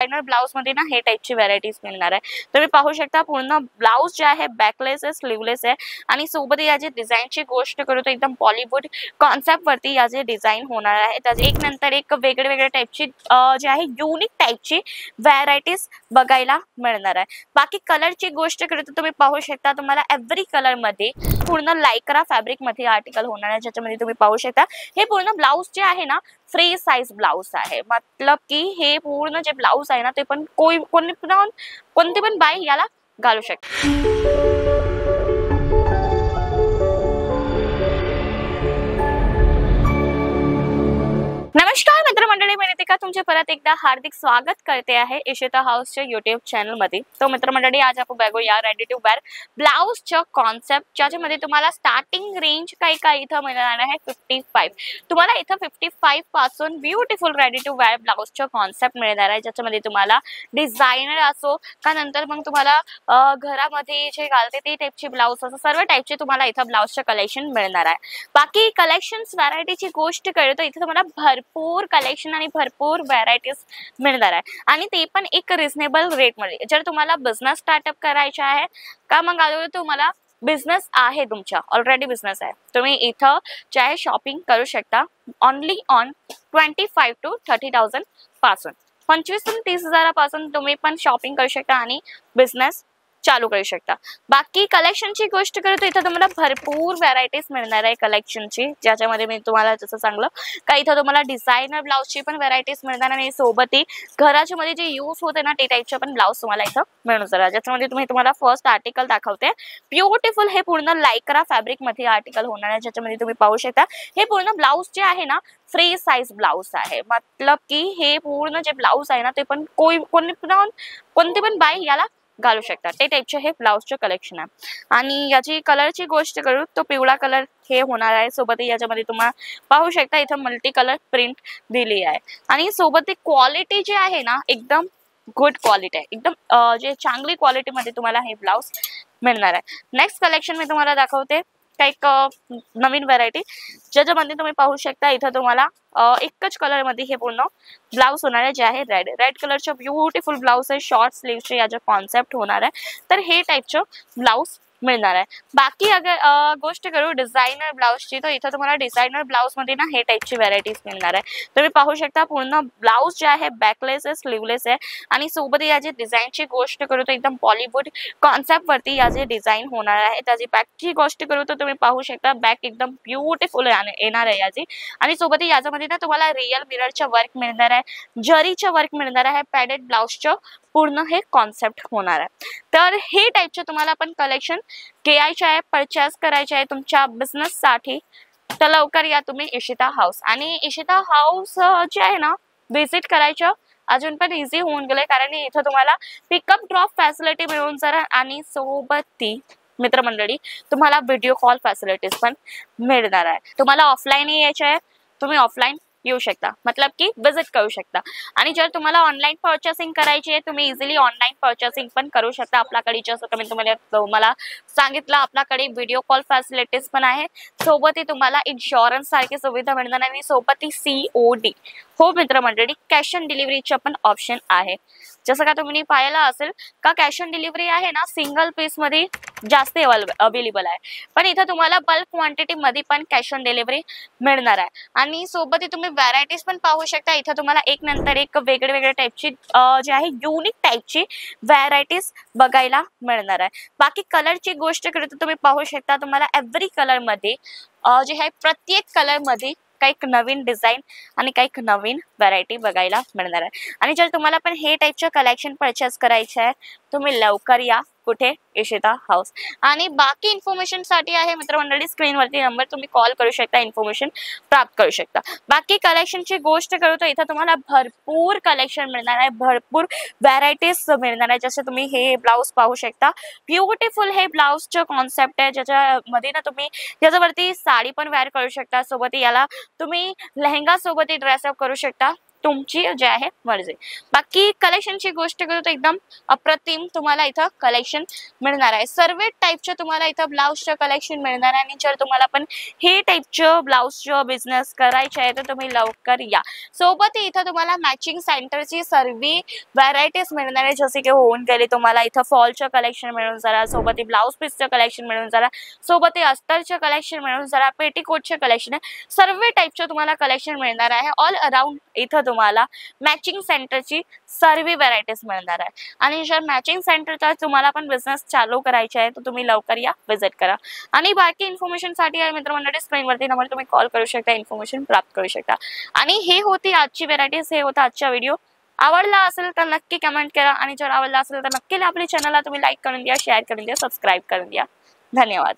Designer blouse मध्ये ना हे टाइपची व्हरायटीज मिळणार आहे। तुम्ही पाहू शकता पूर्ण ब्लाउज जे आहे बॅकलेस आहे, स्लीवलेस आहे आणि सोबत याची डिझाईनची गोष्ट करू तर एकदम बॉलिवूड कॉन्सेप्ट वरती याचे डिझाईन होणार आहे। त्याचे एक नंतर एक वेगवेगळ्या टाइपची जे आहे युनिक टाइपची व्हरायटीज बघायला मिळणार आहे। बाकी कलरची गोष्ट करू तर तुम्ही पाहू शकता तुम्हाला एव्हरी कलर मध्ये पूर्ण लायक्रा फॅब्रिक मध्ये आर्टिकल होणार आहे, ज्याच्यामध्ये तुम्ही पाहू शकता हे पूर्ण ब्लाउज जे आहे ना फ्री साइज ब्लाउज आहे। मतलब की हे पूर्ण जे ब्लाउज आहे ना ते पण कोणती पण बाई याला घालू शकते। नमस्कार मित्रमंडळी, मी नितिका तुमचे परत एकदा हार्दिक स्वागत करते आहे इशिता हाऊसच्या YouTube चॅनल मध्ये। तो मित्रमंडळी आज आपण बघूया रेडी टू वेअर ब्लाउजच्या कॉन्सेप्ट, ज्याच्यामध्ये तुम्हाला स्टार्टिंग रेंज काही इथं मिळणार आहे 55। तुम्हाला इथं 55 पासून ब्युटिफुल रेडी टू वेअर ब्लाउजच्या कॉन्सेप्ट मिळणार आहे, ज्याच्यामध्ये तुम्हाला डिझायनर असो का नंतर मग तुम्हाला घरामध्ये जे घालते ते टाइपचे ब्लाउज असो, सर्व टाइपचे तुम्हाला इथं ब्लाउजचं कलेक्शन मिळणार आहे। बाकी कलेक्शन्स व्हरायटीची गोष्ट करतो इथे तुम्हाला भरपूर कलेक्शन आणि भरपूर व्हरायटीज मिळणार आहे आणि ते पण एक रिझनेबल रेट मध्ये। जर तुम्हाला बिझनेस स्टार्टअप करायचा आहे का मग अगोदर तुम्हाला बिझनेस आहे, तुमचा ऑलरेडी बिझनेस आहे, तुम्ही इथं चाहे शॉपिंग करू शकता ओनली ऑन 25 to 30,000 पासून 25 ते 30,000 तुम्ही पण शॉपिंग करू शकता आणि बिझनेस चालू करू शकता। बाकी कलेक्शनची गोष्ट करू तर इथं तुम्हाला भरपूर व्हरायटीज मिळणार आहे कलेक्शनची, ज्याच्यामध्ये मी तुम्हाला जसं सांगलं का इथं तुम्हाला डिझायनर ब्लाउजची पण व्हरायटीज मिळणार आणि सोबतही घराच्या मध्ये जे यूज होते ना ते टाइपचे पण ब्लाउज तुम्हाला इथं मिळून जाणार। ज्याच्यामध्ये तुम्हाला फर्स्ट आर्टिकल दाखवते, ब्युटिफुल हे पूर्ण लायक्रा फॅब्रिक मध्ये आर्टिकल होणार आहे, ज्याच्यामध्ये तुम्ही पाहू शकता हे पूर्ण ब्लाउज जे आहे ना फ्री साइज ब्लाउज आहे। मतलब की हे पूर्ण जे ब्लाउज आहे ना ते पण कोणती पण बाई याला घालू शकता, ते टाइपचे हे ब्लाउजचे कलेक्शन आहे। आणि याची कलरची गोष्ट करू तो पिवळा कलर हे होणार आहे, सोबत याच्यामध्ये तुम्हाला पाहू शकता इथं मल्टी कलर प्रिंट दिली आहे आणि सोबत क्वालिटी जी आहे ना एकदम गुड क्वालिटी आहे, एकदम जे चांगली क्वालिटी मध्ये तुम्हाला हे ब्लाउज मिळणार आहे। नेक्स्ट कलेक्शन मी तुम्हाला दाखवते काही नवीन व्हरायटी, ज्याच्यामध्ये तुम्ही पाहू शकता इथं तुम्हाला एकच कलर मध्ये हे पूर्ण ब्लाउज होणार आहे, जे आहे रेड कलरचे ब्युटिफुल ब्लाउज आहे, शॉर्ट स्लीव्हचे याचा कॉन्सेप्ट होणार आहे, तर हे टाइपचे ब्लाउज मिळणार आहे। बाकी अगर गोष्ट करू डिझायनर ब्लाउजची तर इथं तुम्हाला डिझायनर ब्लाउज मध्ये ना हे टाइपची व्हरायटीज मिळणार आहे। तुम्ही पाहू शकता पूर्ण ब्लाउज जे आहे बॅकलेस आहे, स्लीवलेस आहे आणि सोबत याची डिझाईनची गोष्ट करू तर एकदम बॉलिवूड कॉन्सेप्ट वरती याचे डिझाईन होणार आहे। त्याची बॅकची गोष्ट करू तर तुम्ही पाहू शकता बॅक एकदम ब्युटिफुल येणार आहे याची आणि सोबत याच्यामध्ये ना तुम्हाला रिअल मिररचं वर्क मिळणार आहे, जरीचं वर्क मिळणार आहे, पॅडेड ब्लाउजचं पूर्ण हे कॉन्सेप्ट होणार आहे। तर हे टाइपचे तुम्हाला पण कलेक्शन घ्यायचे आहे, परचेस करायचे आहे तुमच्या बिझनेस साठी, तर लवकर या तुम्ही इशिता हाऊस। आणि इशिता हाऊस जे आहे ना व्हिजिट करायचं अजून पण इझी होऊन गेले, कारण इथं तुम्हाला पिकअप ड्रॉप फॅसिलिटी मिळून जाणार आणि सोबत ती मित्रमंडळी तुम्हाला व्हिडिओ कॉल फॅसिलिटीज पण मिळणार आहे। तुम्हाला ऑफलाईन यायचे आहे तुम्ही ऑफलाईन येऊ शकता, मतलब की विजिट करू शकता आणि जर तुम्हाला ऑनलाईन पर्चेसिंग करायची आहे तुम्ही इझिली ऑनलाईन पर्चेसिंग पण करू शकता। आपल्याकडे जसं कमी तुम्हाला सांगितलं आपल्याकडे व्हिडिओ कॉल फॅसिलिटीज पण आहे, सोबतही तुम्हाला इन्शुरन्स सारखी सुविधा मिळणार आणि सोबतही COD हो मित्रमंडळी कॅश ऑन डिलिव्हरीचं पण ऑप्शन आहे। जसं का तुम्ही पाहिलं असेल का कॅश ऑन डिलिव्हरी आहे ना सिंगल पीस मध्ये जास्त अवेलेबल आहे, पण इथं तुम्हाला बल्क क्वांटिटी मध्ये पण कॅश ऑन डिलिव्हरी मिळणार आहे आणि सोबत तुम्ही व्हरायटीज पण पाहू शकता। इथं तुम्हाला एक नंतर एक वेगवेगळ्या टाइपची जे आहे युनिक टाइपची व्हरायटीज बघायला मिळणार आहे। बाकी कलरची गोष्ट करतो तुम्ही पाहू शकता तुम्हाला एव्हरी कलर मध्ये जे आहे प्रत्येक कलर मध्ये काही नवीन डिझाईन आणि काही नवीन व्हरायटी बघायला मिळणार आहे। आणि जर तुम्हाला पण हे टाइपचे कलेक्शन परचेस करायचे आहे तुम्ही लवकर या कुठे इशिता हाऊस। आणि बाकी इन्फॉर्मेशन साठी आहे मित्रमंडळी स्क्रीनवरती नंबर तुम्ही कॉल करू शकता, इन्फॉर्मेशन प्राप्त करू शकता। बाकी कलेक्शनची गोष्ट करू तर इथं तुम्हाला भरपूर कलेक्शन मिळणार आहे, भरपूर व्हरायटीज मिळणार आहे। जसे तुम्ही हे ब्लाउज पाहू शकता ब्युटिफुल हे ब्लाउजचं कॉन्सेप्ट आहे, ज्याच्यामध्ये ना तुम्ही याच्यावरती साडी पण वेअर करू शकता, सोबत याला तुम्ही लेहंगा सोबत ड्रेसअप करू शकता तुमची जे आहे मर्जी. बाकी कलेक्शनची गोष्ट करू तर एकदम अप्रतिम तुम्हाला इथं कलेक्शन मिळणार आहे. सर्व टाईपचे तुम्हाला इथं ब्लाऊजचं कलेक्शन मिळणार आहे. आणि जर तुम्हाला पण हे टाईपचं ब्लाऊजचं बिझनेस करायचे आहे तर तुम्ही लवकर या. सोबत इथं तुम्हाला मॅचिंग सेंटरची सर्व व्हरायटीज मिळणार आहे. जसे की होऊन गेले तुम्हाला इथं फॉलचं कलेक्शन मिळून जरा, सोबत ब्लाऊज पीसचं कलेक्शन मिळून जरा, सोबत अस्तरचं कलेक्शन मिळून जरा, पेटीकोटचे कलेक्शन आहे. सर्व टाईपचे तुम्हाला कलेक्शन मिळणार आहे. ऑल अराउंड इथं तुम्हाला मॅचिंग सेंटरची सर्व व्हरायटीज मिळणार आहे. आणि जर मॅचिंग सेंटरचा तुम्हाला पण बिझनेस चालू करायचा आहे तर तुम्ही लवकर या, विजिट करा. आणि बाकी इन्फॉर्मेशनसाठी आहे मित्रमंडळी स्क्रीनवरती नंबर तुम्ही कॉल करू शकता, इन्फॉर्मेशन प्राप्त करू शकता. आणि हे होती आजची व्हरायटीज, हे होता आजचा व्हिडिओ. आवडला असेल तर नक्की कमेंट करा. आणि जर आवडला असेल तर नक्की आपल्या चॅनलला तुम्ही लाईक करून द्या, शेअर करून द्या, सबस्क्राईब करून द्या. धन्यवाद.